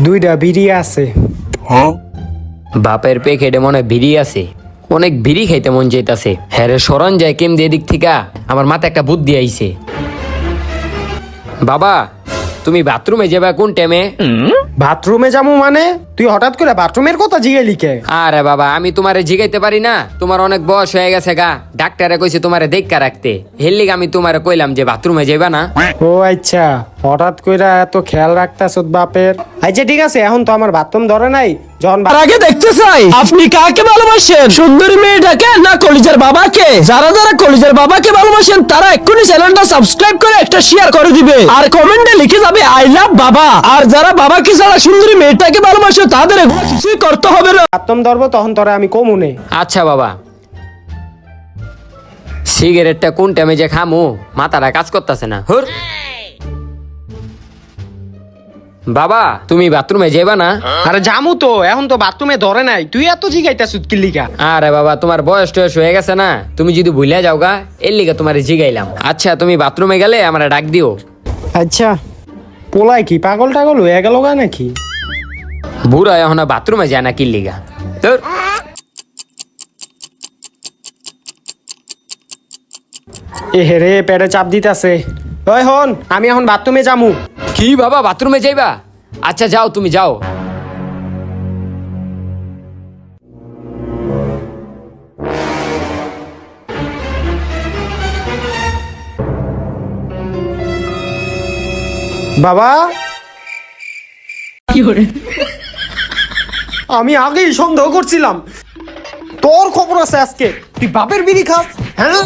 দুইটা বিড়ি আছে। বাপের পেকেটে মনে বিড়ি আছে, অনেক বিড়ি খাইতে মন চাইতাছে। হ্যাঁ রে, সরন যায় কেমদি এদিক থেকে, আমার মাথায় একটা বুদ্ধি আইছে। বাবা, তুমি বাথরুমে যাবা কোন টাইমে? বাথরুমে যাবো মানে? তুই হঠাৎ করে বাথরুমের কথা জিগাইলি কে? আরে বাবা, আমি তোমারে জিগাইতে পারি না? তোমার অনেক বয়স হয়ে গেছে গা, ডাক্তারে কইছে তোমারে দেখা রাখতে, হেললিগ আমি তোমারে কইলাম যে বাথরুমে যাইবা না। ও আচ্ছা, হঠাৎ কইরা এত খেয়াল রাখতাছ বাপের। আচ্ছা ঠিক আছে, এখন তো আমার বাথরুম ধরে নাই। যখন তার আগে দেখতে চাই আপনি কাকে ভালোবাসেন, সুন্দরী মেয়েটাকে না কলিজার বাবাকে? যারা যারা কলিজার বাবাকে ভালোবাসেন তারা এক্ষুনি চ্যানেলটা সাবস্ক্রাইব করে একটা শেয়ার করে দিবে, আর কমেন্টে লিখে যাবে আই লাভ বাবা। আর যারা বাবাকে ছাড়া সুন্দরী মেয়েটাকে ভালোবাসে তাদের এগুলো কিছুই করতে হবে না। বাথরুম ধরবো তখন তোরা আমি কমুনে। আচ্ছা বাবা, সিগারেটটা কোন টাইমে যে খামু, মাথাটা কাজ করতেছে না। হুর বাবা, তুমি বাথরুমে যাইবা না? আরে জামু তো, এখন তো বাথরুমে ধরে নাই, তুই এত জিগাইতাছ কি লিগা? আরে বাবা, তোমার বয়স টয়স হয়ে গেছে না, তুমি যদি ভুলে যাও গা, এর লিগে তোমার জিগাইলাম। আচ্ছা, তুমি বাথরুমে গেলে আমার ডাক দিও। আচ্ছা, পোলাই কি পাগল টাগল হয়ে গেল গা নাকি? বুড়া এখন বাথরুমে যায় না কি লিগা? ধুর। এ হেরে, পেটে চাপ দিতাছে। ওই হন, আমি এখন বাথরুমে যামু। কি বাবা, বাথরুমে যাইবা? আচ্ছা যাও, তুমি যাও। বাবা, আমি আগেই সন্দেহ করছিলাম তোর খবর আছে আজকে। তুই বাপের বিড়ি খাস? হ্যাঁ।